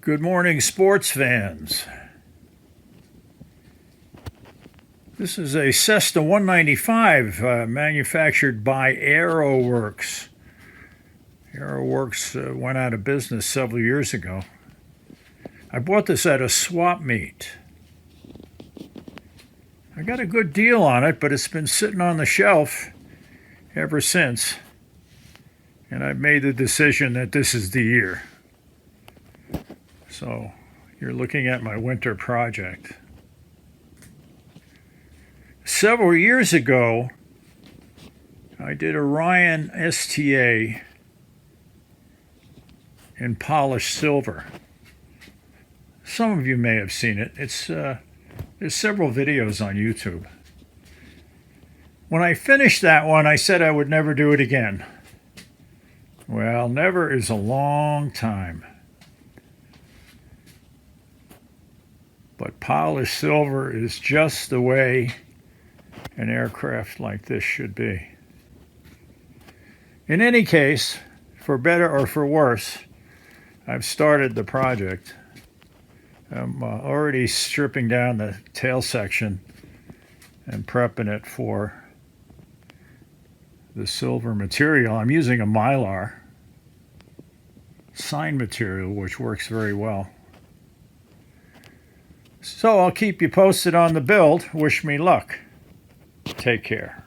Good morning, sports fans. This is a Cessna 195 manufactured by Aeroworks. Aeroworks went out of business several years ago. I bought this at a swap meet. I got a good deal on it, but it's been sitting on the shelf ever since. And I've made the decision that this is the year. So you're looking at my winter project. Several years ago, I did a Ryan STA in polished silver. Some of you may have seen it. There's several videos on YouTube. When I finished that one, I said I would never do it again. Well, never is a long time. But polished silver is just the way an aircraft like this should be. In any case, for better or for worse, I've started the project. I'm already stripping down the tail section and prepping it for the silver material. I'm using a Mylar sign material, which works very well. So I'll keep you posted on the build. Wish me luck. Take care.